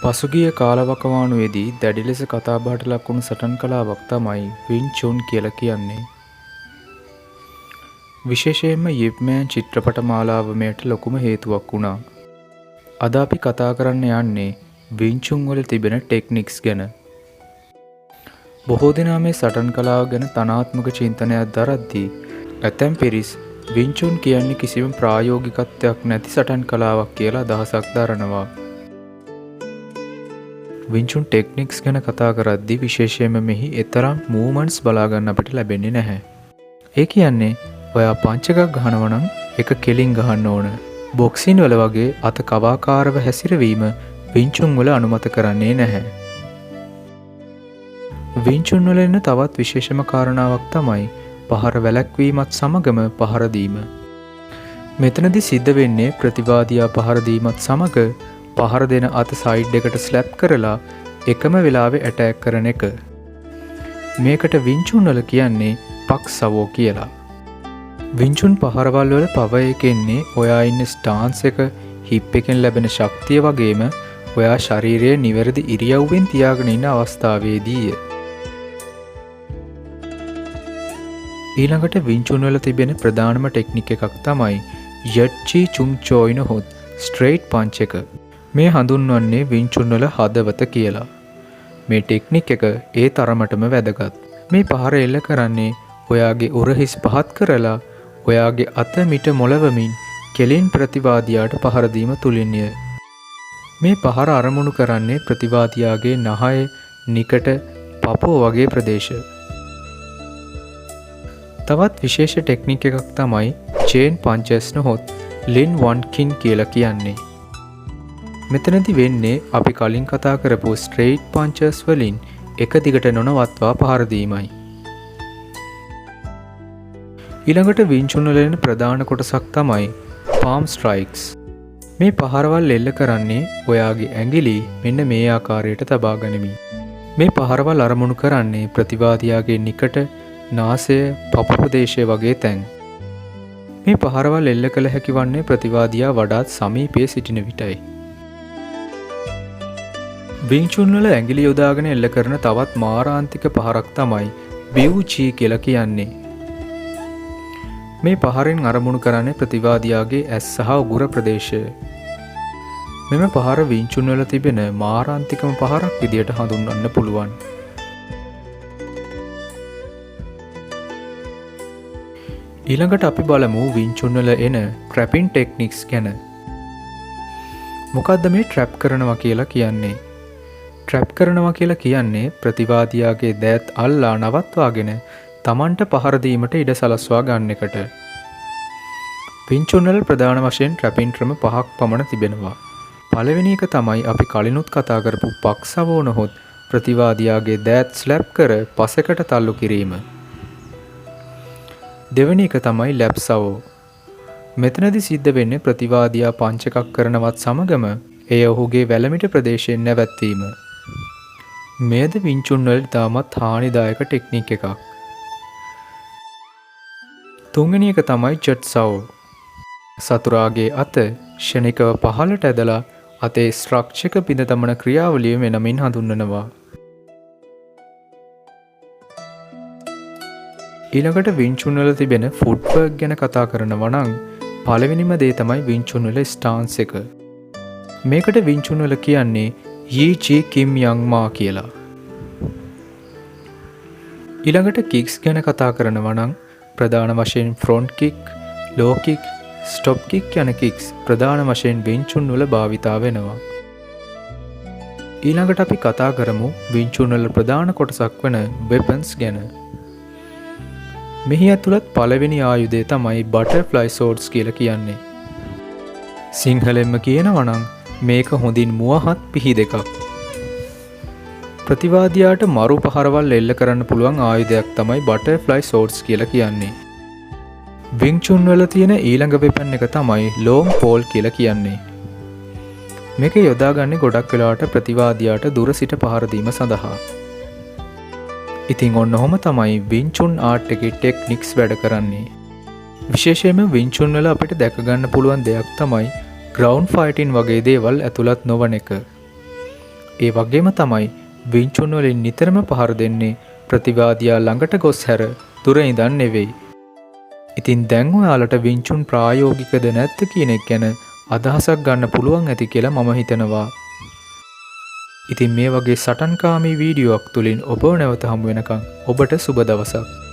පසුගිය කාලවකවානුවේදී දැඩි ලෙස කතාබහට ලක්වුණු සටන් කලාවක් තමයි වින් චුන් කියලා කියන්නේ. විශේෂයෙන්ම යිප් මෑන් චිත්‍රපට මාලාව මෙයට ලොකුම හේතුවක් වුණා. අද අපි කතා කරන්න යන්නේ වින් චුන් වල තිබෙන ටෙක්නික්ස් ගැන. බොහෝ දෙනා මේ සටන් කලාව ගැන තනාත්මක චින්තනයක් දරද්දී ඇතැම් පිරිස් වින් චුන් කියන්නේ කිසිම ප්‍රායෝගිකත්වයක් නැති සටන් කලාවක් කියලා අදහසක් දරනවා. වින් චුන් ටෙක්නික්ස් ගැන කතා කරද්දී විශේෂයෙන්ම මෙහි එතරම් මූවමන්ට්ස් බලා ගන්න අපිට ලැබෙන්නේ නැහැ. ඒ කියන්නේ ඔයා පන්ච් එකක් ගහනවා නම් එක කෙලින් ගහන්න ඕන. බොක්සින් වල වගේ අත කවාකාරව හැසිරවීම වින් චුන් වල අනුමත කරන්නේ නැහැ. වින් චුන් වල එන තවත් විශේෂම කාරණාවක් තමයි පහර වැළැක්වීමත් සමගම පහර දීම. මෙතනදී සිද්ධ වෙන්නේ ප්‍රතිවාදියා පහර දීමත් සමග පහර දෙන අත සයිඩ් එකට ස්ලැප් කරලා එකම වෙලාවේ ඇටැක් කරන එක. මේකට වින් චුන් වල කියන්නේ පක් සවෝ කියලා. වින් චුන් පහරවල් වල පවර් එක එන්නේ ඔයා ඉන්න ස්ටාන්ස් එක, හිප් එකෙන් ලැබෙන ශක්තිය වගේම ඔයා ශරීරයේ නිවැරදි ඉරියව්වෙන් තියාගෙන ඉන්න අවස්ථාවේදීය. ඊළඟට වින් චුන් වල තිබෙන ප්‍රධානම ටෙක්නික් එකක් තමයි යට්චි චුම් චෝයින හොත් ස්ට්‍රේට් පන්ච් එක. මේ හඳුන්වන්නේ වින් චුන් වල හදවත කියලා. මේ ටෙක්නික් එක ඒ තරමටම වැදගත්. මේ පහර එල්ල කරන්නේ ඔයාගේ උරහිස් පහත් කරලා ඔයාගේ අත මිට මොලවමින් කෙලින් ප්‍රතිවාදියාට පහර දීම තුලින්ය. මේ පහර අරමුණු කරන්නේ ප්‍රතිවාදියාගේ නහය, නිකට, පපුව වගේ ප්‍රදේශ. තවත් විශේෂ ටෙක්නික් එකක් තමයි චේන් පන්චස් නොහොත් ලින් වන් කින් කියලා කියන්නේ. මෙතනදි වෙන්නේ අපි කලින් කතා කරපු ස්ට්‍රේට් පන්චස් වලින් එක දිගට නොනවත්වා පහර දීමයි. ඊළඟට වින් චුන් වල එන ප්‍රධාන කොටසක් තමයි පාම් ස්ට්‍රයික්ස්. මේ පහරවල් එල්ල කරන්නේ ඔයාගේ ඇඟිලි මෙන්න මේ ආකාරයට තබා ගනිමින්. මේ පහරවල් අරමුණු කරන්නේ ප්‍රතිවාදියාගේ නිකට, නාසය, පපු ප්‍රදේශය වගේ තැන්. මේ පහරවල් එල්ල කළ හැකි වන්නේ ප්‍රතිවාදියා වඩාත් සමීපයේ සිටින විටයි. වින් චුන් වල ඇඟිලි යොදාගෙන එල්ල කරන තවත් මාරාන්තික පහරක් තමයි බිව් චී කියලා කියන්නේ. මේ පහරෙන් අරමුණු කරන්නේ ප්‍රතිවාදියාගේ ඇස් සහ උගුර ප්‍රදේශය. මෙම පහර වින් චුන් වල තිබෙන මාරාන්තිකම පහරක් විදියට හඳුන්වන්න පුළුවන්. ඊළඟට අපි බලමු වින් චුන් වල එන ට්‍රැපින් ටෙක්නික්ස් ගැන. මොකද්ද මේ ට්‍රැප් කරනවා කියලා කියන්නේ? ට්‍රැප් කරනවා කියලා කියන්නේ ප්‍රතිවාදියාගේ දෑත් අල්ලා නවත්වාගෙන තමන්ට පහර දීමට ඉඩ සලස්වා ගන්න එකට. වින් චුන් වල ප්‍රධාන වශයෙන් ට්‍රැපින් ක්‍රම 5ක් පමණ තිබෙනවා. පළවෙනි එක තමයි අපි කලිනුත් කතා කරපු පක්සවෝ නොහොත් ප්‍රතිවාදියාගේ දෑත් ස්ලැප් කර පසෙකට තල්ලු කිරීම. දෙවෙනි එක තමයි ලැප් සවෝ. මෙතනදී සිද්ධ වෙන්නේ ප්‍රතිවාදියා පන්ච් එකක් කරනවත් සමගම එය ඔහුගේ වැලමිට ප්‍රදේශයෙන් නැවැත්වීම. මෙයද වින් චුන් වල තාමත් හානිදායක ටෙක්නික් එකක්. තුන්වෙනි එක තමයි ජට් සවෝ. සතුරාගේ අත ක්ෂණිකව පහළට ඇදලා අතේ ස්ට්‍රක්චර් එක බිඳ දමන ක්‍රියාවලිය වෙනමින් හඳුන්වනවා. ඊළඟට වින් චුන් වල තිබෙන ෆුට්වර්ක් ගැන කතා කරනවා නම් පළවෙනිම දේ තමයි වින් චුන් වල ස්ටාන්ස් එක. මේකට වින් චුන් වල කියන්නේ යී චී කිම් යං මා කියලා. ඊළඟට කික්ස් ගැන කතා කරනවා නම් ප්‍රධාන වශයෙන් ෆ්‍රොන්ට් කික්, ලෝ කික්, ස්ටොප් කික් යන කික්ස් ප්‍රධාන වශයෙන් වින් චුන් වල භාවිතා වෙනවා. ඊළඟට අපි කතා කරමු වින් චුන් වල ප්‍රධාන කොටසක් වන වෙපන්ස් ගැන. මෙහි ඇතුළත් පළවෙනි ආයුධය තමයි බටර්ෆ්ලයි සෝඩ්ස් කියලා කියන්නේ. සිංහලෙන්ම කියනවා නම් මේක හොඳින් මුවහත් පිහි දෙකක්. ප්‍රතිවාදියාට මරු පහරවල් එල්ල කරන්න පුළුවන් ආයුධයක් තමයි බටර්ෆ්ලයි සෝඩ්ස් කියලා කියන්නේ. වින් චුන් වල තියෙන ඊළඟ වෙපන් එක තමයි ලෝන් පෝල් කියලා කියන්නේ. මේක යොදාගන්නේ ගොඩක් වෙලාවට ප්‍රතිවාදියාට දුර සිට පහර දීම සඳහා. ඉතින් ඔන්න ඔහොම තමයි වින් චුන් ආර්ට් එකේ ටෙක්නික්ස් වැඩ කරන්නේ. විශේෂයෙන්ම වින් චුන් වල අපිට දැක ගන්න පුළුවන් දෙයක් තමයි ග්‍රවුන්ඩ් ෆයිටින් වගේ දේවල් ඇතුළත් නොවන එක. ඒ වගේම තමයි විංචුන් වලින් නිතරම පහර දෙන්නේ ප්‍රතිවාදියා ළඟට ගොස් හැර දුර ඉඳන් නෙවෙයි. ඉතින් දැන් ඔයාලට විංචුන් ප්‍රායෝගිකද නැද්ද කියන එක ගැන අදහසක් ගන්න පුළුවන් ඇති කියලා මම හිතනවා. ඉතින් මේ වගේ සටන්කාමී වීඩියෝවක් තුලින් ඔබව නැවත හමු වෙනකන් ඔබට සුබ දවසක්.